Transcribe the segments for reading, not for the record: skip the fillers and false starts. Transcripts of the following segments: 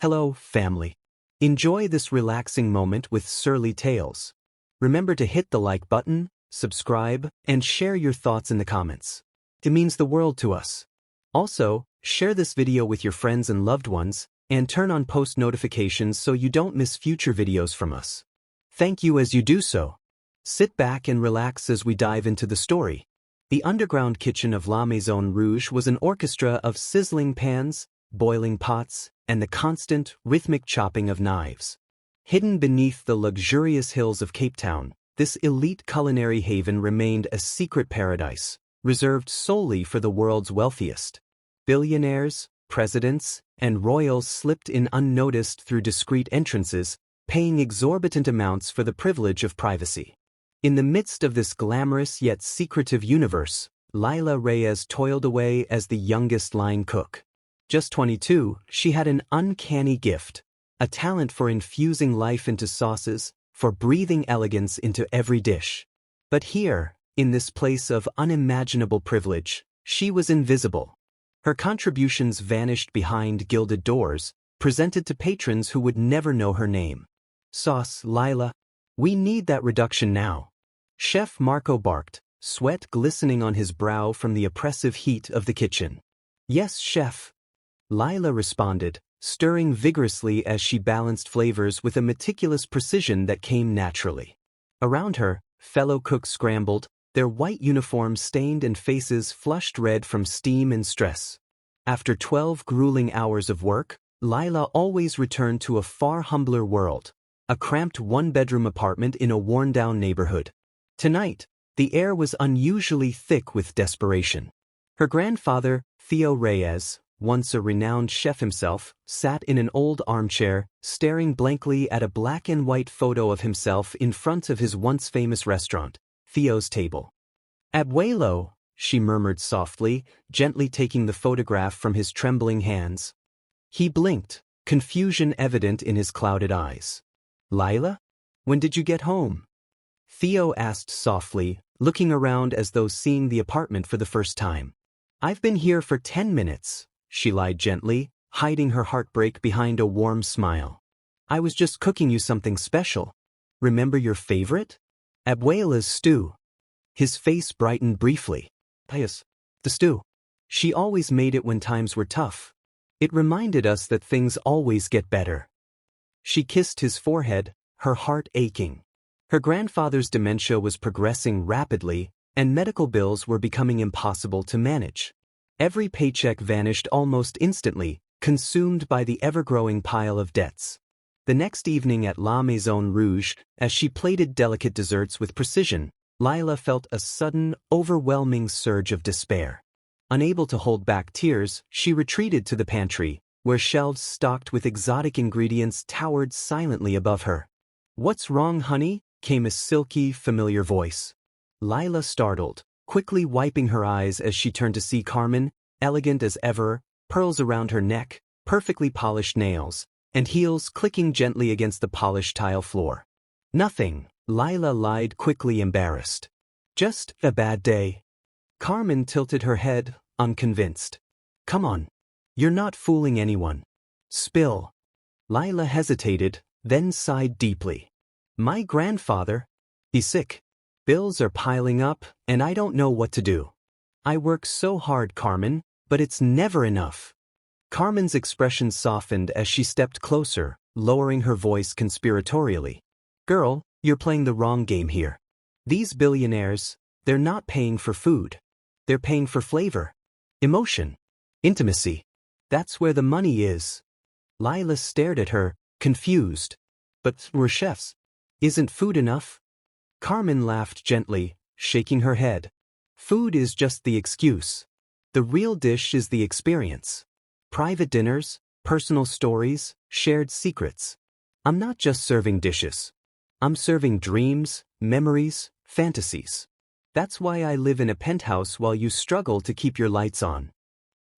Hello, family. Enjoy this relaxing moment with Surly Tales. Remember to hit the like button, subscribe, and share your thoughts in the comments. It means the world to us. Also, share this video with your friends and loved ones, and turn on post notifications so you don't miss future videos from us. Thank you as you do so. Sit back and relax as we dive into the story. The underground kitchen of La Maison Rouge was an orchestra of sizzling pans, boiling pots, and the constant, rhythmic chopping of knives. Hidden beneath the luxurious hills of Cape Town, this elite culinary haven remained a secret paradise, reserved solely for the world's wealthiest. Billionaires, presidents, and royals slipped in unnoticed through discreet entrances, paying exorbitant amounts for the privilege of privacy. In the midst of this glamorous yet secretive universe, Lila Reyes toiled away as the youngest line cook. Just 22, she had an uncanny gift, a talent for infusing life into sauces, for breathing elegance into every dish. But here, in this place of unimaginable privilege, she was invisible. Her contributions vanished behind gilded doors, presented to patrons who would never know her name. Sauce, Lila. We need that reduction now. Chef Marco barked, sweat glistening on his brow from the oppressive heat of the kitchen. Yes, chef. Lila responded, stirring vigorously as she balanced flavors with a meticulous precision that came naturally. Around her, fellow cooks scrambled, their white uniforms stained and faces flushed red from steam and stress. After 12 grueling hours of work, Lila always returned to a far humbler world, a cramped one-bedroom apartment in a worn-down neighborhood. Tonight, the air was unusually thick with desperation. Her grandfather, Theo Reyes, once a renowned chef himself, sat in an old armchair, staring blankly at a black and white photo of himself in front of his once famous restaurant, Theo's table. Abuelo, she murmured softly, gently taking the photograph from his trembling hands. He blinked, confusion evident in his clouded eyes. Lila? When did you get home? Theo asked softly, looking around as though seeing the apartment for the first time. I've been here for 10 minutes. She lied gently, hiding her heartbreak behind a warm smile. I was just cooking you something special. Remember your favorite? Abuela's stew. His face brightened briefly. Yes, the stew. She always made it when times were tough. It reminded us that things always get better. She kissed his forehead, her heart aching. Her grandfather's dementia was progressing rapidly, and medical bills were becoming impossible to manage. Every paycheck vanished almost instantly, consumed by the ever-growing pile of debts. The next evening at La Maison Rouge, as she plated delicate desserts with precision, Lila felt a sudden, overwhelming surge of despair. Unable to hold back tears, she retreated to the pantry, where shelves stocked with exotic ingredients towered silently above her. "What's wrong, honey?" came a silky, familiar voice. Lila startled, quickly wiping her eyes as she turned to see Carmen, elegant as ever, pearls around her neck, perfectly polished nails, and heels clicking gently against the polished tile floor. Nothing, Lila lied quickly, embarrassed. Just a bad day. Carmen tilted her head, unconvinced. Come on. You're not fooling anyone. Spill. Lila hesitated, then sighed deeply. My grandfather. He's sick. Bills are piling up, and I don't know what to do. I work so hard, Carmen, but it's never enough. Carmen's expression softened as she stepped closer, lowering her voice conspiratorially. Girl, you're playing the wrong game here. These billionaires, they're not paying for food. They're paying for flavor, emotion, intimacy. That's where the money is. Lila stared at her, confused. But we're chefs. Isn't food enough? Carmen laughed gently, shaking her head. Food is just the excuse. The real dish is the experience. Private dinners, personal stories, shared secrets. I'm not just serving dishes. I'm serving dreams, memories, fantasies. That's why I live in a penthouse while you struggle to keep your lights on.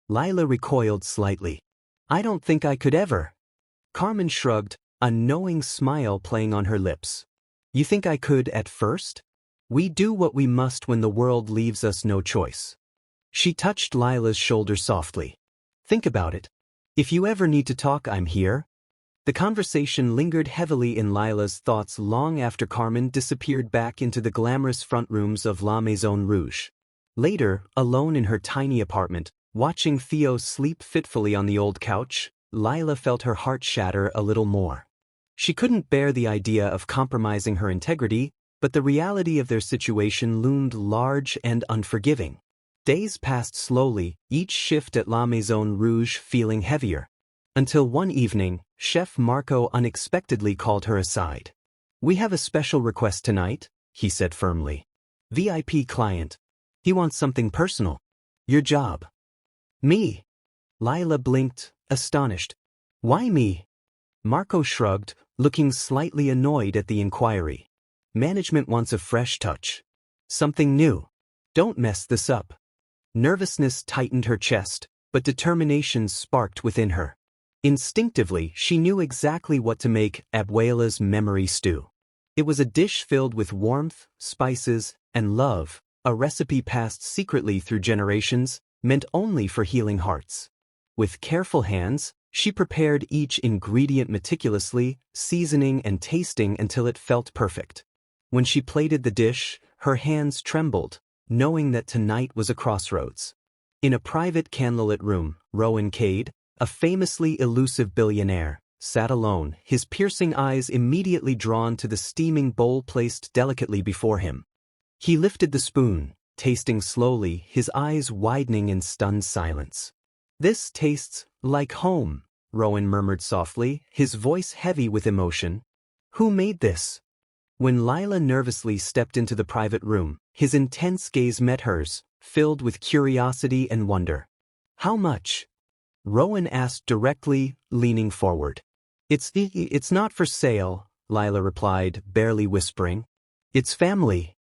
Lila recoiled slightly. I don't think I could ever. Carmen shrugged, a knowing smile playing on her lips. You think I could at first? We do what we must when the world leaves us no choice. She touched Lila's shoulder softly. Think about it. If you ever need to talk, I'm here, The conversation lingered heavily in Lila's thoughts long after Carmen disappeared back into the glamorous front rooms of La Maison Rouge. Later, alone in her tiny apartment, watching Theo sleep fitfully on the old couch, Lila felt her heart shatter a little more. She couldn't bear the idea of compromising her integrity, but the reality of their situation loomed large and unforgiving. Days passed slowly, each shift at La Maison Rouge feeling heavier. Until one evening, Chef Marco unexpectedly called her aside. "We have a special request tonight," he said firmly. "VIP client. He wants something personal. Your job." "Me?" Lila blinked, astonished. "Why me?" Marco shrugged, looking slightly annoyed at the inquiry. "Management wants a fresh touch. Something new. Don't mess this up." Nervousness tightened her chest, but determination sparked within her. Instinctively, she knew exactly what to make Abuela's memory stew. It was a dish filled with warmth, spices, and love, a recipe passed secretly through generations, meant only for healing hearts. With careful hands, she prepared each ingredient meticulously, seasoning and tasting until it felt perfect. When she plated the dish, her hands trembled, knowing that tonight was a crossroads. In a private candlelit room, Rowan Cade, a famously elusive billionaire, sat alone, his piercing eyes immediately drawn to the steaming bowl placed delicately before him. He lifted the spoon, tasting slowly, his eyes widening in stunned silence. "This tastes like home," Rowan murmured softly, his voice heavy with emotion. "Who made this?" When Lila nervously stepped into the private room, his intense gaze met hers, filled with curiosity and wonder. "How much?" Rowan asked directly, leaning forward. It's not for sale," Lila replied, barely whispering. "It's family."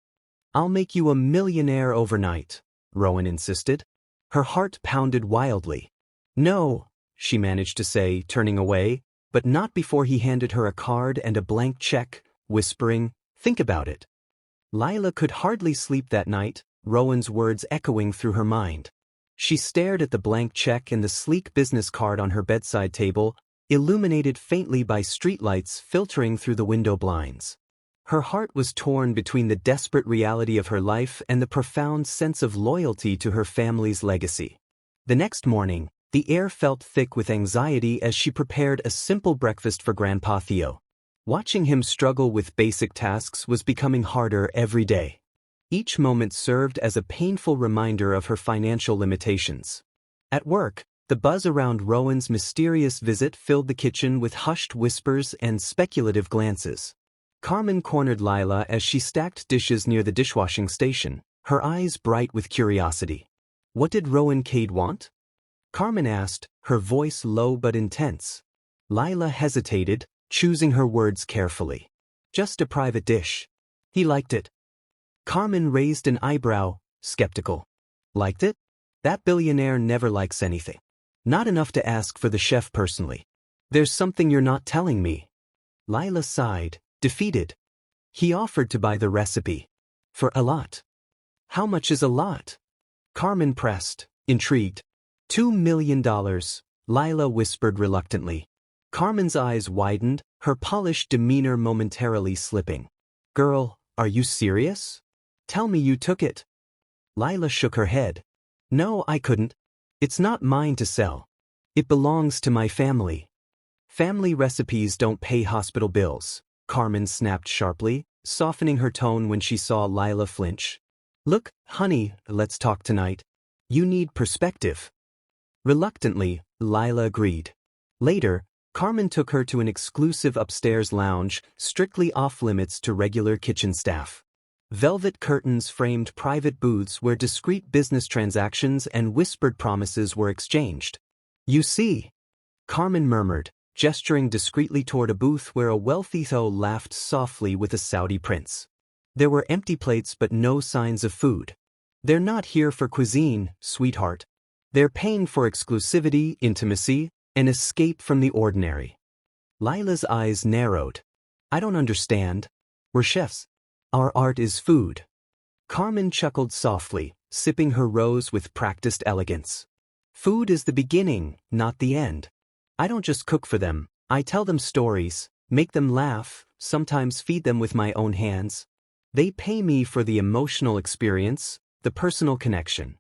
"I'll make you a millionaire overnight," Rowan insisted. Her heart pounded wildly. "No," she managed to say, turning away, but not before he handed her a card and a blank check, whispering, "Think about it." Lila could hardly sleep that night, Rowan's words echoing through her mind. She stared at the blank check and the sleek business card on her bedside table, illuminated faintly by streetlights filtering through the window blinds. Her heart was torn between the desperate reality of her life and the profound sense of loyalty to her family's legacy. The next morning, the air felt thick with anxiety as she prepared a simple breakfast for Grandpa Theo. Watching him struggle with basic tasks was becoming harder every day. Each moment served as a painful reminder of her financial limitations. At work, the buzz around Rowan's mysterious visit filled the kitchen with hushed whispers and speculative glances. Carmen cornered Lila as she stacked dishes near the dishwashing station, her eyes bright with curiosity. "What did Rowan Cade want?" Carmen asked, her voice low but intense. Lila hesitated, choosing her words carefully. "Just a private dish. He liked it." Carmen raised an eyebrow, skeptical. "Liked it? That billionaire never likes anything. Not enough to ask for the chef personally. There's something you're not telling me." Lila sighed, defeated. "He offered to buy the recipe. For a lot." "How much is a lot?" Carmen pressed, intrigued. $2 million, Lila whispered reluctantly. Carmen's eyes widened, her polished demeanor momentarily slipping. "Girl, are you serious? Tell me you took it." Lila shook her head. "No, I couldn't. It's not mine to sell. It belongs to my family." "Family recipes don't pay hospital bills," Carmen snapped sharply, softening her tone when she saw Lila flinch. "Look, honey, let's talk tonight. You need perspective." Reluctantly, Lila agreed. Later, Carmen took her to an exclusive upstairs lounge, strictly off-limits to regular kitchen staff. Velvet curtains framed private booths where discreet business transactions and whispered promises were exchanged. "You see," Carmen murmured, gesturing discreetly toward a booth where a wealthy Theo laughed softly with a Saudi prince. There were empty plates but no signs of food. "They're not here for cuisine, sweetheart. They're paying for exclusivity, intimacy, an escape from the ordinary." Lila's eyes narrowed. "I don't understand. We're chefs. Our art is food." Carmen chuckled softly, sipping her rose with practiced elegance. "Food is the beginning, not the end. I don't just cook for them, I tell them stories, make them laugh, sometimes feed them with my own hands. They pay me for the emotional experience, the personal connection.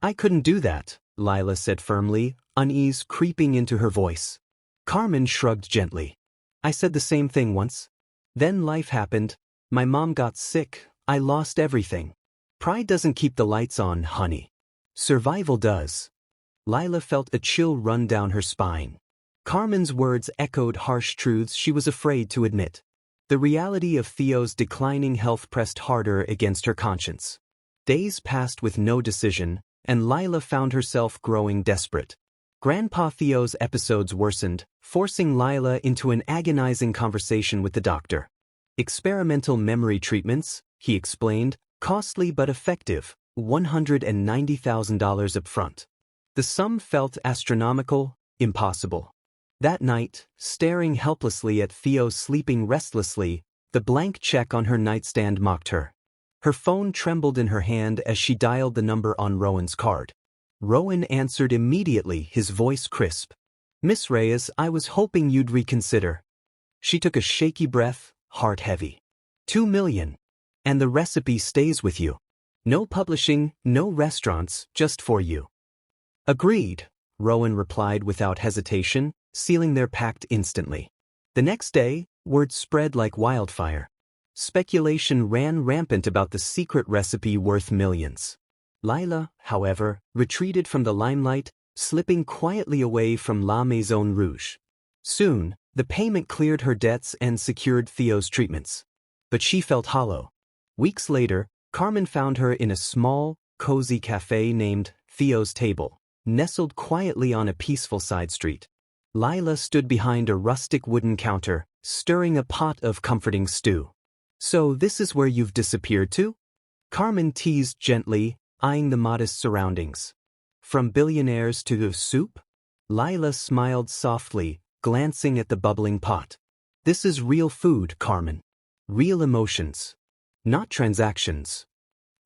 I couldn't do that, Lila said firmly, unease creeping into her voice. Carmen shrugged gently. I said the same thing once. Then life happened. My mom got sick. I lost everything. Pride doesn't keep the lights on, honey. Survival does. Lila felt a chill run down her spine. Carmen's words echoed harsh truths she was afraid to admit. The reality of Theo's declining health pressed harder against her conscience. Days passed with no decision, and Lila found herself growing desperate. Grandpa Theo's episodes worsened, forcing Lila into an agonizing conversation with the doctor. Experimental memory treatments, he explained, costly but effective, $190,000 up front. The sum felt astronomical, impossible. That night, staring helplessly at Theo sleeping restlessly, the blank check on her nightstand mocked her. Her phone trembled in her hand as she dialed the number on Rowan's card. Rowan answered immediately, his voice crisp. Miss Reyes, I was hoping you'd reconsider. She took a shaky breath, heart heavy. $2 million. And the recipe stays with you. No publishing, no restaurants, just for you. Agreed, Rowan replied without hesitation, sealing their pact instantly. The next day, word spread like wildfire. Speculation ran rampant about the secret recipe worth millions. Lila, however, retreated from the limelight, slipping quietly away from La Maison Rouge. Soon, the payment cleared her debts and secured Theo's treatments. But she felt hollow. Weeks later, Carmen found her in a small, cozy cafe named Theo's Table, nestled quietly on a peaceful side street. Lila stood behind a rustic wooden counter, stirring a pot of comforting stew. So this is where you've disappeared to? Carmen teased gently, eyeing the modest surroundings. From billionaires to soup? Lila smiled softly, glancing at the bubbling pot. This is real food, Carmen. Real emotions. Not transactions.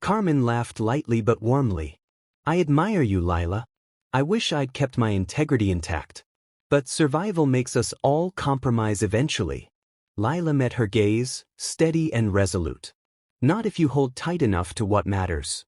Carmen laughed lightly but warmly. I admire you, Lila. I wish I'd kept my integrity intact. But survival makes us all compromise eventually. Lila met her gaze, steady and resolute. Not if you hold tight enough to what matters.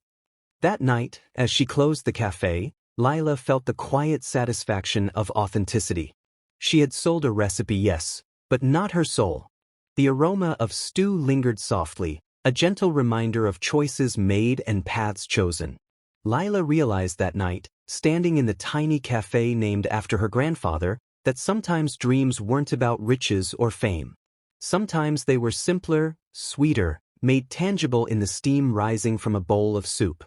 That night, as she closed the cafe, Lila felt the quiet satisfaction of authenticity. She had sold a recipe, yes, but not her soul. The aroma of stew lingered softly, a gentle reminder of choices made and paths chosen. Lila realized that night, standing in the tiny cafe named after her grandfather, that sometimes dreams weren't about riches or fame. Sometimes they were simpler, sweeter, made tangible in the steam rising from a bowl of soup.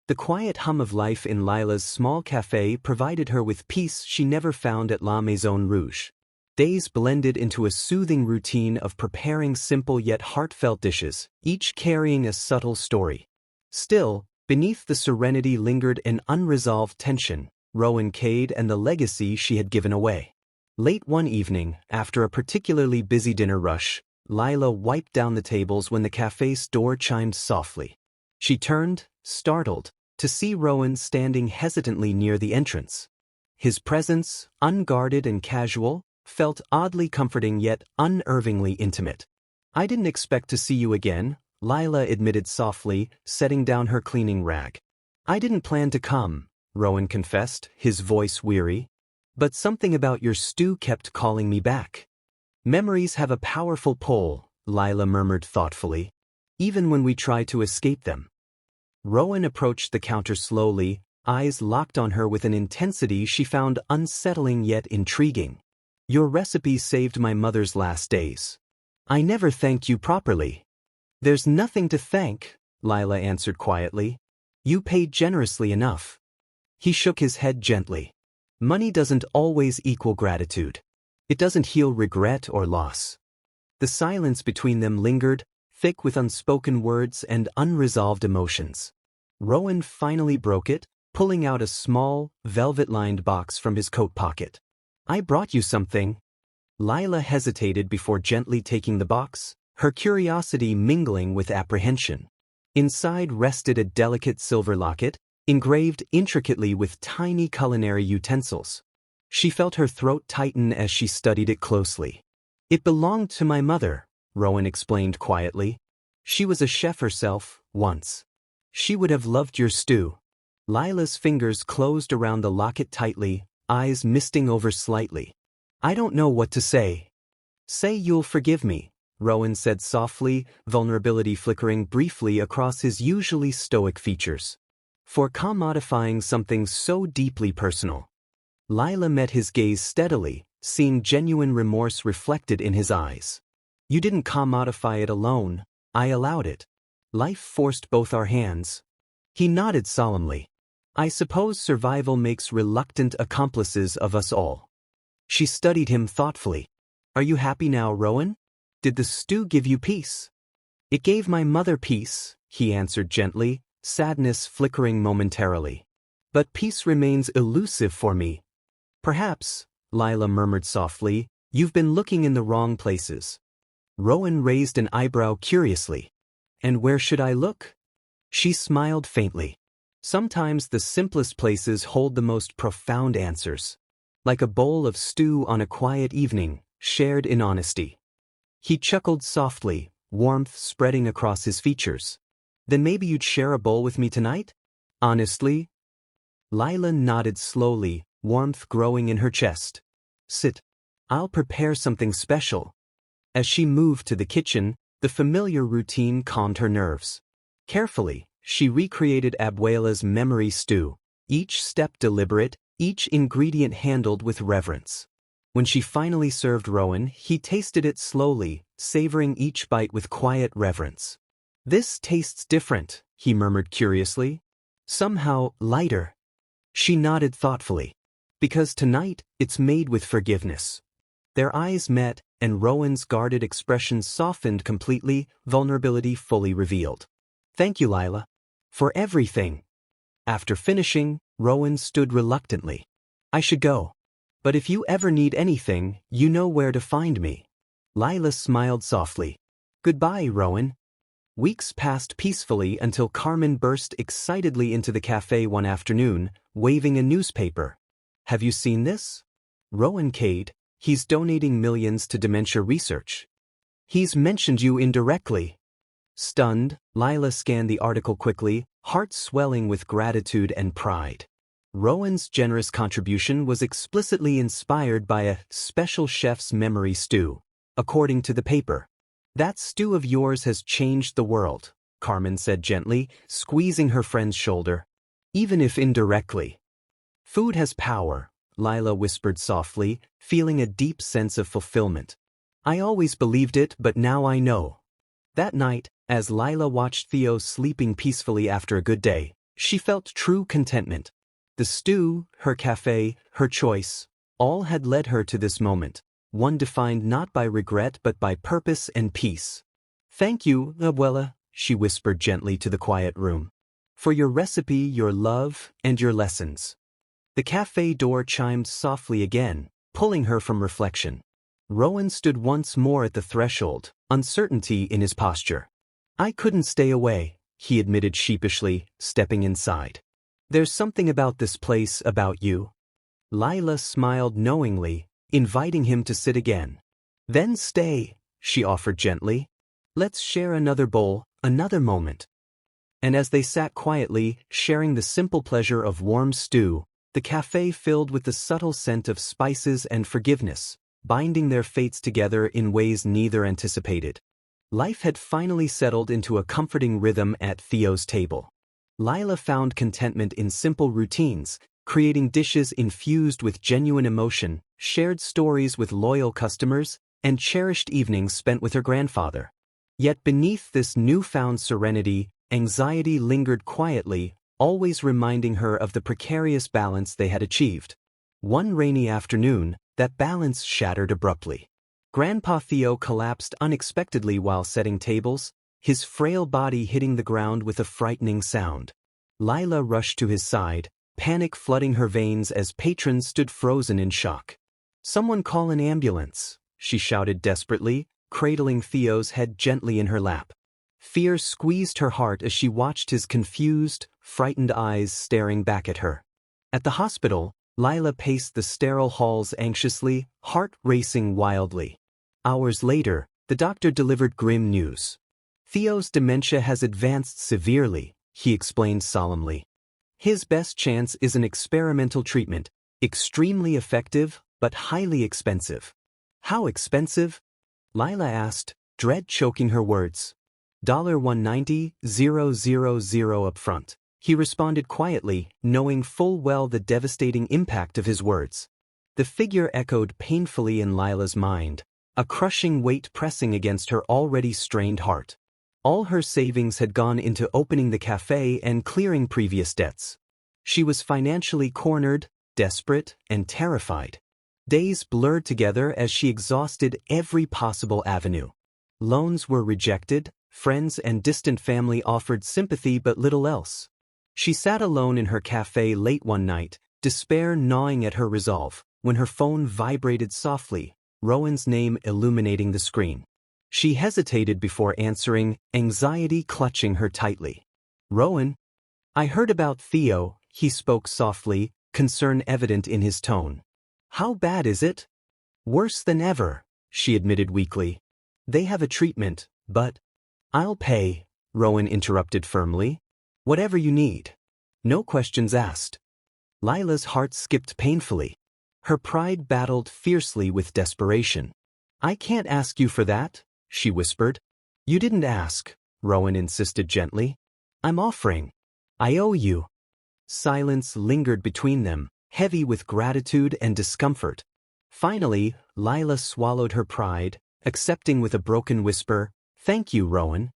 The quiet hum of life in Lila's small cafe provided her with peace she never found at La Maison Rouge. Days blended into a soothing routine of preparing simple yet heartfelt dishes, each carrying a subtle story. Still, beneath the serenity lingered an unresolved tension, Rowan Cade and the legacy she had given away. Late one evening, after a particularly busy dinner rush, Lila wiped down the tables when the cafe's door chimed softly. She turned, startled, to see Rowan standing hesitantly near the entrance. His presence, unguarded and casual, felt oddly comforting yet unnervingly intimate. I didn't expect to see you again, Lila admitted softly, setting down her cleaning rag. I didn't plan to come, Rowan confessed, his voice weary. But something about your stew kept calling me back. Memories have a powerful pull, Lila murmured thoughtfully, even when we try to escape them. Rowan approached the counter slowly, eyes locked on her with an intensity she found unsettling yet intriguing. Your recipe saved my mother's last days. I never thanked you properly. There's nothing to thank, Lila answered quietly. You paid generously enough. He shook his head gently. Money doesn't always equal gratitude. It doesn't heal regret or loss. The silence between them lingered, thick with unspoken words and unresolved emotions. Rowan finally broke it, pulling out a small, velvet-lined box from his coat pocket. I brought you something. Lila hesitated before gently taking the box, her curiosity mingling with apprehension. Inside rested a delicate silver locket, engraved intricately with tiny culinary utensils. She felt her throat tighten as she studied it closely. It belonged to my mother, Rowan explained quietly. She was a chef herself, once. She would have loved your stew. Lila's fingers closed around the locket tightly, eyes misting over slightly. I don't know what to say. Say you'll forgive me, Rowan said softly, vulnerability flickering briefly across his usually stoic features. For commodifying something so deeply personal. Lila met his gaze steadily, seeing genuine remorse reflected in his eyes. You didn't commodify it alone, I allowed it. Life forced both our hands. He nodded solemnly. I suppose survival makes reluctant accomplices of us all. She studied him thoughtfully. Are you happy now, Rowan? Did the stew give you peace? It gave my mother peace, he answered gently, sadness flickering momentarily. But peace remains elusive for me. Perhaps, Lila murmured softly, you've been looking in the wrong places. Rowan raised an eyebrow curiously. And where should I look? She smiled faintly. Sometimes the simplest places hold the most profound answers. Like a bowl of stew on a quiet evening, shared in honesty. He chuckled softly, warmth spreading across his features. Then maybe you'd share a bowl with me tonight? Honestly? Lila nodded slowly, warmth growing in her chest. Sit. I'll prepare something special. As she moved to the kitchen, the familiar routine calmed her nerves. Carefully, she recreated Abuela's memory stew, each step deliberate, each ingredient handled with reverence. When she finally served Rowan, he tasted it slowly, savoring each bite with quiet reverence. This tastes different, he murmured curiously. Somehow lighter. She nodded thoughtfully. Because tonight, it's made with forgiveness. Their eyes met, and Rowan's guarded expression softened completely, vulnerability fully revealed. Thank you, Lila. For everything. After finishing, Rowan stood reluctantly. I should go. But if you ever need anything, you know where to find me. Lila smiled softly. Goodbye, Rowan. Weeks passed peacefully until Carmen burst excitedly into the cafe one afternoon, waving a newspaper. Have you seen this? Rowan caved. He's donating millions to dementia research. He's mentioned you indirectly. Stunned, Lila scanned the article quickly, heart swelling with gratitude and pride. Rowan's generous contribution was explicitly inspired by a special chef's memory stew, according to the paper. That stew of yours has changed the world, Carmen said gently, squeezing her friend's shoulder. Even if indirectly. Food has power, Lila whispered softly, feeling a deep sense of fulfillment. I always believed it, but now I know. That night, as Lila watched Theo sleeping peacefully after a good day, she felt true contentment. The stew, her cafe, her choice, all had led her to this moment, one defined not by regret but by purpose and peace. Thank you, Abuela, she whispered gently to the quiet room. For your recipe, your love, and your lessons. The cafe door chimed softly again, pulling her from reflection. Rowan stood once more at the threshold, uncertainty in his posture. I couldn't stay away, he admitted sheepishly, stepping inside. There's something about this place, about you. Lila smiled knowingly, inviting him to sit again. Then stay, she offered gently. Let's share another bowl, another moment. And as they sat quietly, sharing the simple pleasure of warm stew, the cafe filled with the subtle scent of spices and forgiveness, binding their fates together in ways neither anticipated. Life had finally settled into a comforting rhythm at Theo's table. Lila found contentment in simple routines, creating dishes infused with genuine emotion, shared stories with loyal customers, and cherished evenings spent with her grandfather. Yet beneath this newfound serenity, anxiety lingered quietly, always reminding her of the precarious balance they had achieved. One rainy afternoon, that balance shattered abruptly. Grandpa Theo collapsed unexpectedly while setting tables, his frail body hitting the ground with a frightening sound. Lila rushed to his side, panic flooding her veins as patrons stood frozen in shock. Someone call an ambulance, she shouted desperately, cradling Theo's head gently in her lap. Fear squeezed her heart as she watched his confused, frightened eyes staring back at her. At the hospital, Lila paced the sterile halls anxiously, heart racing wildly. Hours later, the doctor delivered grim news. Theo's dementia has advanced severely, he explained solemnly. His best chance is an experimental treatment, extremely effective, but highly expensive. How expensive? Lila asked, dread choking her words. $190,000 up front. He responded quietly, knowing full well the devastating impact of his words. The figure echoed painfully in Lila's mind, a crushing weight pressing against her already strained heart. All her savings had gone into opening the cafe and clearing previous debts. She was financially cornered, desperate, and terrified. Days blurred together as she exhausted every possible avenue. Loans were rejected, friends and distant family offered sympathy but little else. She sat alone in her cafe late one night, despair gnawing at her resolve, when her phone vibrated softly, Rowan's name illuminating the screen. She hesitated before answering, anxiety clutching her tightly. "Rowan?" "I heard about Theo," he spoke softly, concern evident in his tone. "How bad is it?" "Worse than ever," she admitted weakly. "They have a treatment, but—" "I'll pay," Rowan interrupted firmly. "Whatever you need. No questions asked." Lila's heart skipped painfully. Her pride battled fiercely with desperation. "I can't ask you for that," she whispered. "You didn't ask," Rowan insisted gently. "I'm offering. I owe you." Silence lingered between them, heavy with gratitude and discomfort. Finally, Lila swallowed her pride, accepting with a broken whisper, "Thank you, Rowan."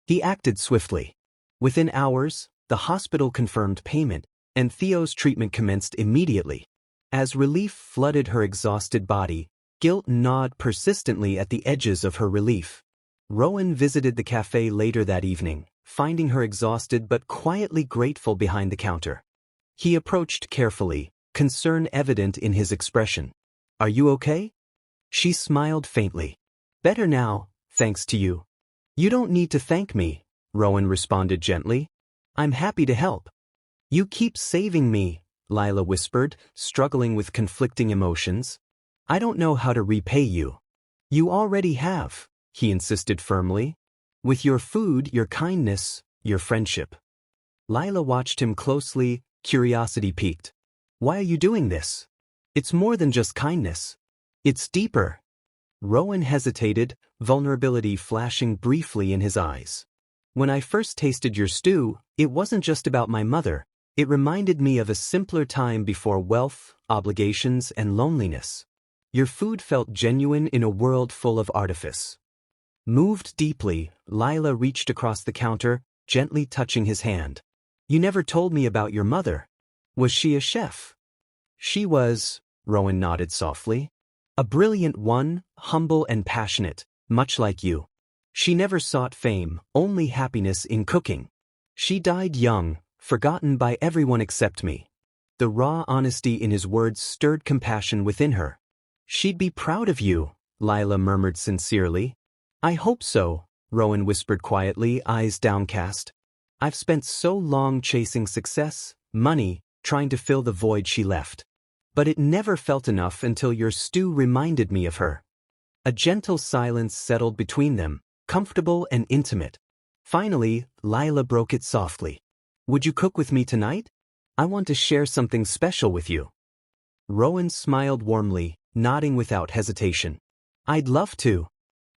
He acted swiftly. Within hours, the hospital confirmed payment, and Theo's treatment commenced immediately. As relief flooded her exhausted body, guilt gnawed persistently at the edges of her relief. Rowan visited the cafe later that evening, finding her exhausted but quietly grateful behind the counter. He approached carefully, concern evident in his expression. "Are you okay?" She smiled faintly. "Better now, thanks to you." "You don't need to thank me," Rowan responded gently. "I'm happy to help." "You keep saving me," Lila whispered, struggling with conflicting emotions. "I don't know how to repay you." "You already have," he insisted firmly. "With your food, your kindness, your friendship." Lila watched him closely, curiosity piqued. "Why are you doing this? It's more than just kindness. It's deeper." Rowan hesitated, vulnerability flashing briefly in his eyes. "When I first tasted your stew, it wasn't just about my mother. It reminded me of a simpler time before wealth, obligations, and loneliness. Your food felt genuine in a world full of artifice." Moved deeply, Lila reached across the counter, gently touching his hand. "You never told me about your mother. Was she a chef?" "She was," Rowan nodded softly. "A brilliant one, humble and passionate, much like you. She never sought fame, only happiness in cooking. She died young, forgotten by everyone except me." The raw honesty in his words stirred compassion within her. "She'd be proud of you," Lila murmured sincerely. "I hope so," Rowan whispered quietly, eyes downcast. "I've spent so long chasing success, money, trying to fill the void she left. But it never felt enough until your stew reminded me of her." A gentle silence settled between them, comfortable and intimate. Finally, Lila broke it softly. "Would you cook with me tonight? I want to share something special with you." Rowan smiled warmly, nodding without hesitation. "I'd love to."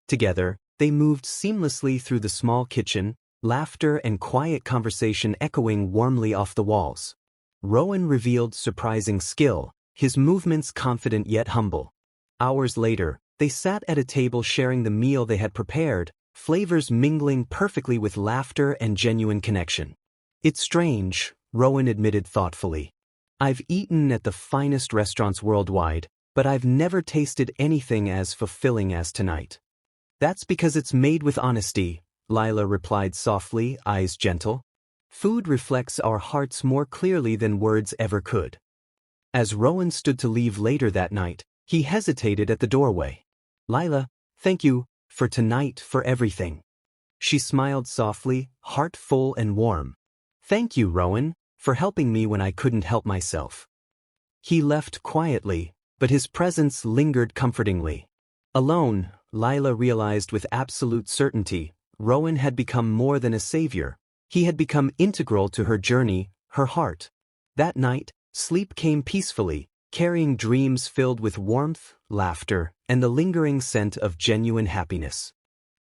Together, they moved seamlessly through the small kitchen, laughter and quiet conversation echoing warmly off the walls. Rowan revealed surprising skill, his movements confident yet humble. Hours later, they sat at a table sharing the meal they had prepared, flavors mingling perfectly with laughter and genuine connection. "It's strange," Rowan admitted thoughtfully. "I've eaten at the finest restaurants worldwide, but I've never tasted anything as fulfilling as tonight." "That's because it's made with honesty," Lila replied softly, eyes gentle. "Food reflects our hearts more clearly than words ever could." As Rowan stood to leave later that night, he hesitated at the doorway. "Lila, thank you, for tonight, for everything." She smiled softly, heart full and warm. "Thank you, Rowan, for helping me when I couldn't help myself." He left quietly, but his presence lingered comfortingly. Alone, Lila realized with absolute certainty, Rowan had become more than a savior. He had become integral to her journey, her heart. That night, sleep came peacefully, carrying dreams filled with warmth, laughter, and the lingering scent of genuine happiness.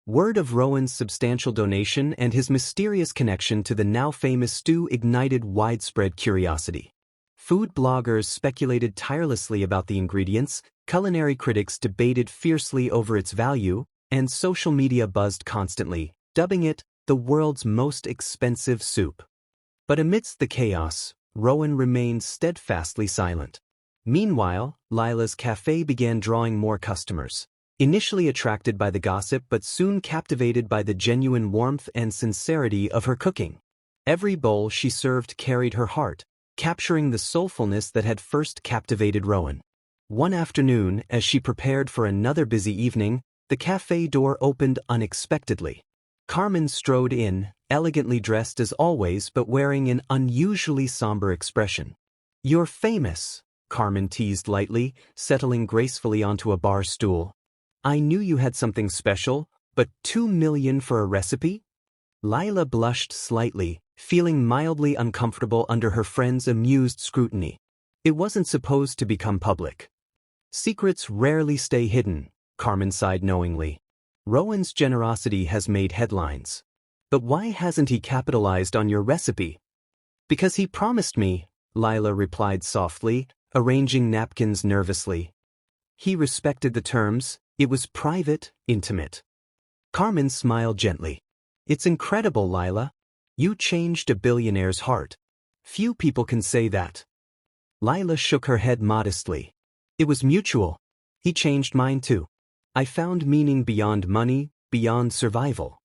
Word of Rowan's substantial donation and his mysterious connection to the now-famous stew ignited widespread curiosity. Food bloggers speculated tirelessly about the ingredients, culinary critics debated fiercely over its value, and social media buzzed constantly, dubbing it the world's most expensive soup. But amidst the chaos, Rowan remained steadfastly silent. Meanwhile, Lila's cafe began drawing more customers, initially attracted by the gossip but soon captivated by the genuine warmth and sincerity of her cooking. Every bowl she served carried her heart, capturing the soulfulness that had first captivated Rowan. One afternoon, as she prepared for another busy evening, the cafe door opened unexpectedly. Carmen strode in, elegantly dressed as always but wearing an unusually somber expression. "You're famous," Carmen teased lightly, settling gracefully onto a bar stool. "I knew you had something special, but $2 million for a recipe?" Lila blushed slightly, feeling mildly uncomfortable under her friend's amused scrutiny. It wasn't supposed to become public. "Secrets rarely stay hidden," Carmen sighed knowingly. "Rowan's generosity has made headlines. But why hasn't he capitalized on your recipe?" "Because he promised me," Lila replied softly, arranging napkins nervously. "He respected the terms. It was private, intimate." Carmen smiled gently. "It's incredible, Lila. You changed a billionaire's heart. Few people can say that." Lila shook her head modestly. "It was mutual. He changed mine too. I found meaning beyond money, beyond survival."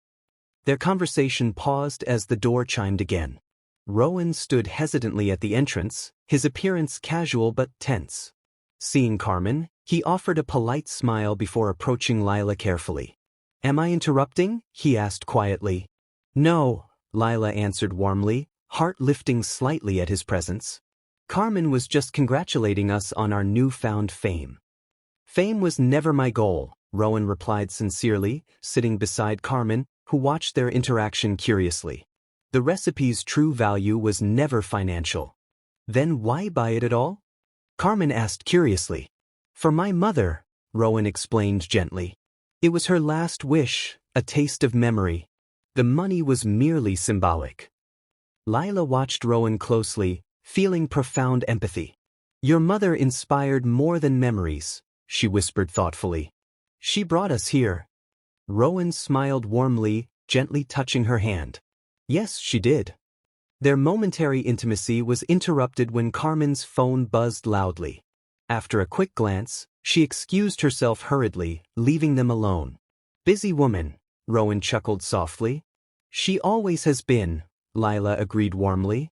Their conversation paused as the door chimed again. Rowan stood hesitantly at the entrance, his appearance casual but tense. Seeing Carmen, he offered a polite smile before approaching Lila carefully. "Am I interrupting?" he asked quietly. "No," Lila answered warmly, heart lifting slightly at his presence. "Carmen was just congratulating us on our newfound fame." "Fame was never my goal," Rowan replied sincerely, sitting beside Carmen, who watched their interaction curiously. "The recipe's true value was never financial." "Then why buy it at all?" Carmen asked curiously. "For my mother," Rowan explained gently. "It was her last wish, a taste of memory. The money was merely symbolic." Lila watched Rowan closely, feeling profound empathy. "Your mother inspired more than memories," she whispered thoughtfully. "She brought us here." Rowan smiled warmly, gently touching her hand. "Yes, she did." Their momentary intimacy was interrupted when Carmen's phone buzzed loudly. After a quick glance, she excused herself hurriedly, leaving them alone. "Busy woman," Rowan chuckled softly. "She always has been," Lila agreed warmly.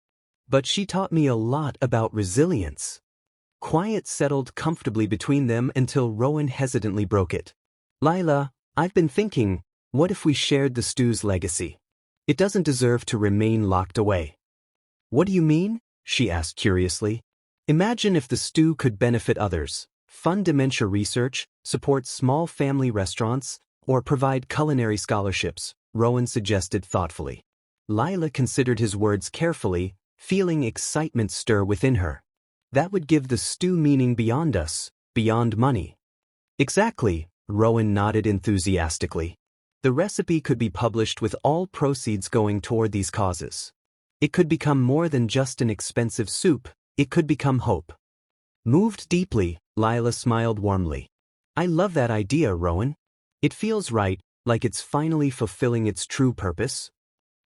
"But she taught me a lot about resilience." Quiet settled comfortably between them until Rowan hesitantly broke it. "Lila, I've been thinking, what if we shared the stew's legacy? It doesn't deserve to remain locked away." "What do you mean?" she asked curiously. "Imagine if the stew could benefit others, fund dementia research, support small family restaurants, or provide culinary scholarships," Rowan suggested thoughtfully. Lila considered his words carefully, feeling excitement stir within her. "That would give the stew meaning beyond us, beyond money." "Exactly," Rowan nodded enthusiastically. "The recipe could be published with all proceeds going toward these causes. It could become more than just an expensive soup, it could become hope." Moved deeply, Lila smiled warmly. "I love that idea, Rowan. It feels right, like it's finally fulfilling its true purpose."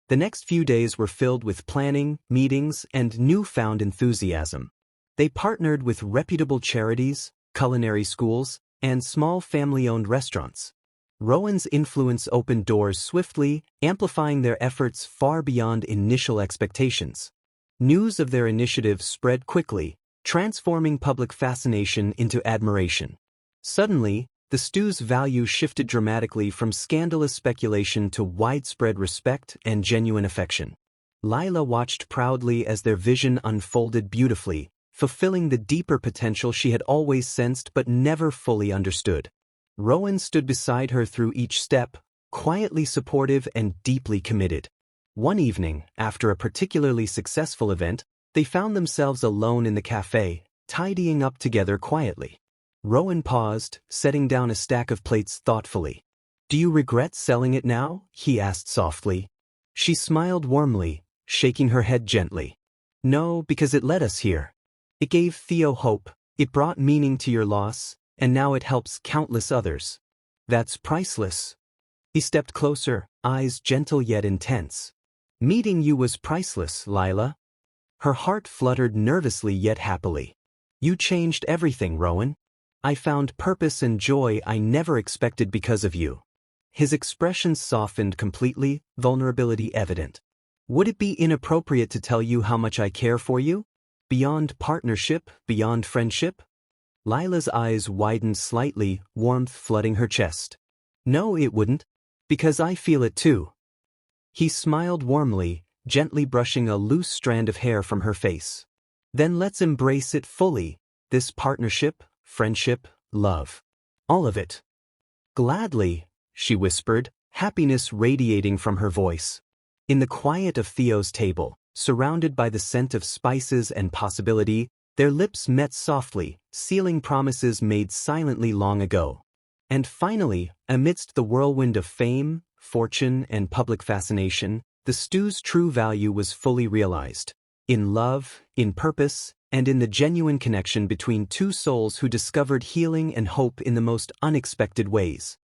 The next few days were filled with planning, meetings, and newfound enthusiasm. They partnered with reputable charities, culinary schools, and small family-owned restaurants. Rowan's influence opened doors swiftly, amplifying their efforts far beyond initial expectations. News of their initiative spread quickly, transforming public fascination into admiration. Suddenly, the stew's value shifted dramatically from scandalous speculation to widespread respect and genuine affection. Lila watched proudly as their vision unfolded beautifully, fulfilling the deeper potential she had always sensed but never fully understood. Rowan stood beside her through each step, quietly supportive and deeply committed. One evening, after a particularly successful event, they found themselves alone in the cafe, tidying up together quietly. Rowan paused, setting down a stack of plates thoughtfully. "Do you regret selling it now?" he asked softly. She smiled warmly, shaking her head gently. "No, because it led us here. It gave Theo hope, it brought meaning to your loss, and now it helps countless others. That's priceless." He stepped closer, eyes gentle yet intense. "Meeting you was priceless, Lila." Her heart fluttered nervously yet happily. "You changed everything, Rowan. I found purpose and joy I never expected because of you." His expression softened completely, vulnerability evident. "Would it be inappropriate to tell you how much I care for you? Beyond partnership, beyond friendship?" Lila's eyes widened slightly, warmth flooding her chest. "No, it wouldn't. Because I feel it too." He smiled warmly, gently brushing a loose strand of hair from her face. "Then let's embrace it fully, this partnership, friendship, love. All of it." "Gladly," she whispered, happiness radiating from her voice. In the quiet of Theo's table, surrounded by the scent of spices and possibility, their lips met softly, sealing promises made silently long ago. And finally, amidst the whirlwind of fame, fortune, and public fascination, the stew's true value was fully realized. In love, in purpose, and in the genuine connection between two souls who discovered healing and hope in the most unexpected ways.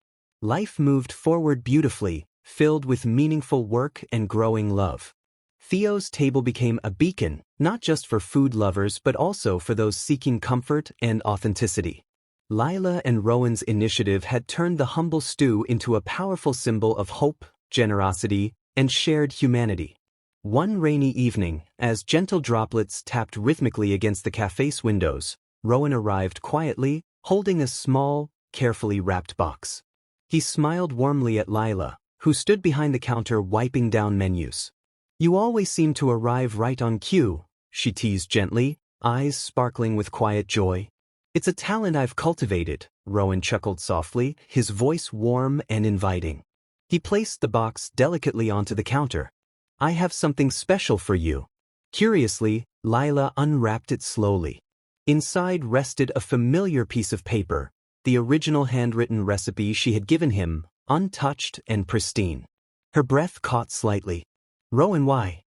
Life moved forward beautifully, filled with meaningful work and growing love. Theo's table became a beacon, not just for food lovers but also for those seeking comfort and authenticity. Lila and Rowan's initiative had turned the humble stew into a powerful symbol of hope, generosity, and shared humanity. One rainy evening, as gentle droplets tapped rhythmically against the cafe's windows, Rowan arrived quietly, holding a small, carefully wrapped box. He smiled warmly at Lila, who stood behind the counter wiping down menus. "You always seem to arrive right on cue," she teased gently, eyes sparkling with quiet joy. "It's a talent I've cultivated," Rowan chuckled softly, his voice warm and inviting. He placed the box delicately onto the counter. "I have something special for you." Curiously, Lila unwrapped it slowly. Inside rested a familiar piece of paper, the original handwritten recipe she had given him, untouched and pristine. Her breath caught slightly. "Rowan, why?"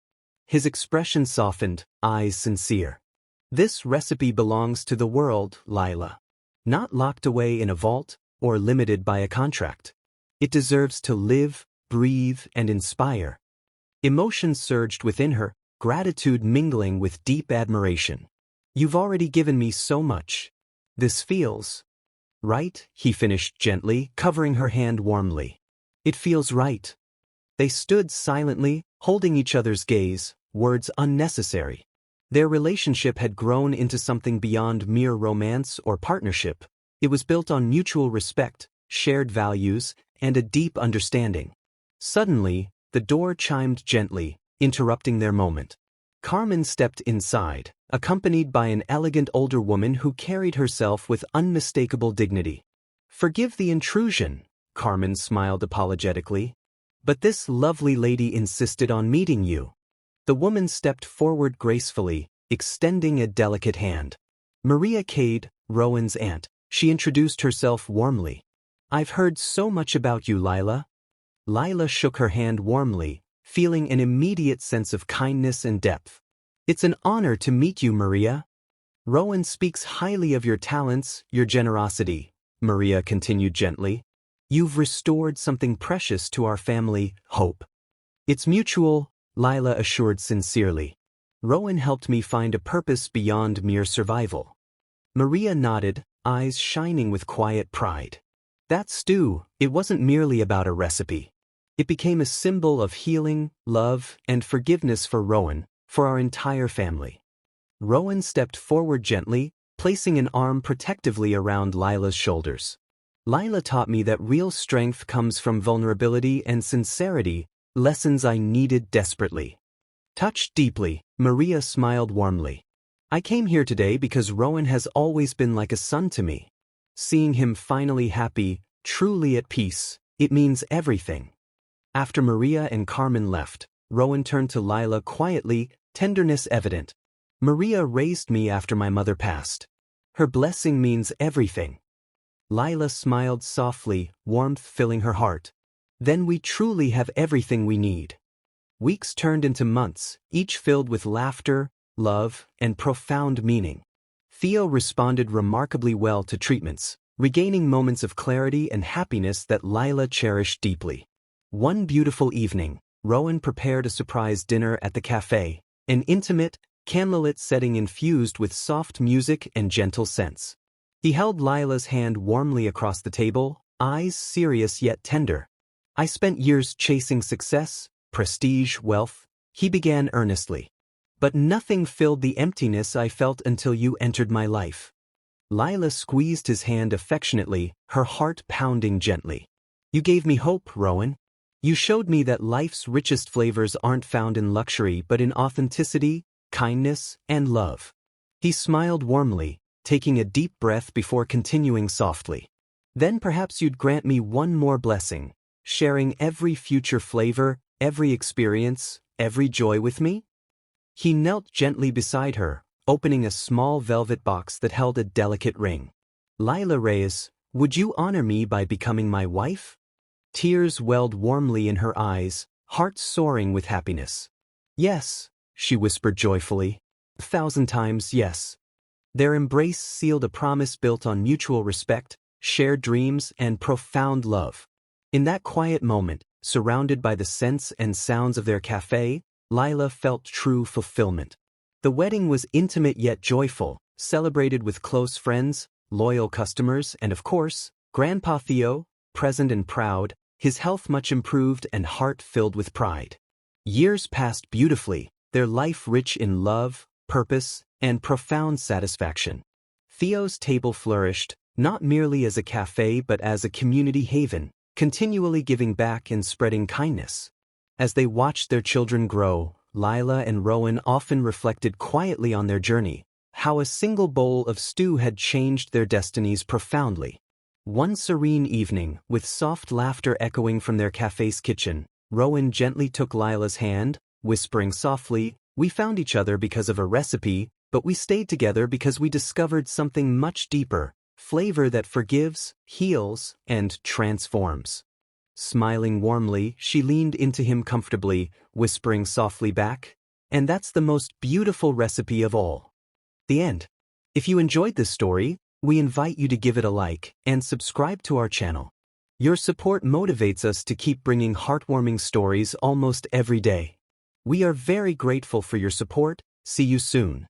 His expression softened, eyes sincere. "This recipe belongs to the world, Lila. Not locked away in a vault or limited by a contract. It deserves to live, breathe, and inspire." Emotions surged within her, gratitude mingling with deep admiration. "You've already given me so much. This feels right," he finished gently, covering her hand warmly. "It feels right." They stood silently, holding each other's gaze, words unnecessary. Their relationship had grown into something beyond mere romance or partnership. It was built on mutual respect, shared values, and a deep understanding. Suddenly, the door chimed gently, interrupting their moment. Carmen stepped inside, accompanied by an elegant older woman who carried herself with unmistakable dignity. "Forgive the intrusion," Carmen smiled apologetically. "But this lovely lady insisted on meeting you." The woman stepped forward gracefully, extending a delicate hand. "Maria Cade, Rowan's aunt," she introduced herself warmly. "I've heard so much about you, Lila." Lila shook her hand warmly, feeling an immediate sense of kindness and depth. "It's an honor to meet you, Maria." "Rowan speaks highly of your talents, your generosity," Maria continued gently. "You've restored something precious to our family, hope." "It's mutual," Lila assured sincerely. "Rowan helped me find a purpose beyond mere survival." Maria nodded, eyes shining with quiet pride. That stew, it wasn't merely about a recipe. It became a symbol of healing, love, and forgiveness for Rowan, for our entire family. Rowan stepped forward gently, placing an arm protectively around Lila's shoulders. "Lila taught me that real strength comes from vulnerability and sincerity, lessons I needed desperately." Touched deeply, Maria smiled warmly. I came here today because Rowan has always been like a son to me. Seeing him finally happy, truly at peace, it means everything. After Maria and Carmen left, Rowan turned to Lila quietly, tenderness evident. Maria raised me after my mother passed. Her blessing means everything. Lila smiled softly, warmth filling her heart. Then we truly have everything we need. Weeks turned into months, each filled with laughter, love, and profound meaning. Theo responded remarkably well to treatments, regaining moments of clarity and happiness that Lila cherished deeply. One beautiful evening, Rowan prepared a surprise dinner at the cafe, an intimate, candlelit setting infused with soft music and gentle scents. He held Lila's hand warmly across the table, eyes serious yet tender. I spent years chasing success, prestige, wealth, he began earnestly. But nothing filled the emptiness I felt until you entered my life. Lila squeezed his hand affectionately, her heart pounding gently. You gave me hope, Rowan. You showed me that life's richest flavors aren't found in luxury but in authenticity, kindness, and love. He smiled warmly, taking a deep breath before continuing softly. Then perhaps you'd grant me one more blessing, sharing every future flavor, every experience, every joy with me? He knelt gently beside her, opening a small velvet box that held a delicate ring. Lila Reyes, would you honor me by becoming my wife? Tears welled warmly in her eyes, heart soaring with happiness. Yes, she whispered joyfully. 1,000 times yes. Their embrace sealed a promise built on mutual respect, shared dreams, and profound love. In that quiet moment, surrounded by the scents and sounds of their cafe, Lila felt true fulfillment. The wedding was intimate yet joyful, celebrated with close friends, loyal customers, and of course, Grandpa Theo, present and proud, his health much improved and heart filled with pride. Years passed beautifully, their life rich in love, purpose, and profound satisfaction. Theo's table flourished, not merely as a cafe but as a community haven, continually giving back and spreading kindness. As they watched their children grow, Lila and Rowan often reflected quietly on their journey, how a single bowl of stew had changed their destinies profoundly. One serene evening, with soft laughter echoing from their cafe's kitchen, Rowan gently took Lila's hand, whispering softly, "We found each other because of a recipe, but we stayed together because we discovered something much deeper, flavor that forgives, heals, and transforms." Smiling warmly, she leaned into him comfortably, whispering softly back, "And that's the most beautiful recipe of all." The end. If you enjoyed this story, we invite you to give it a like and subscribe to our channel. Your support motivates us to keep bringing heartwarming stories almost every day. We are very grateful for your support. See you soon.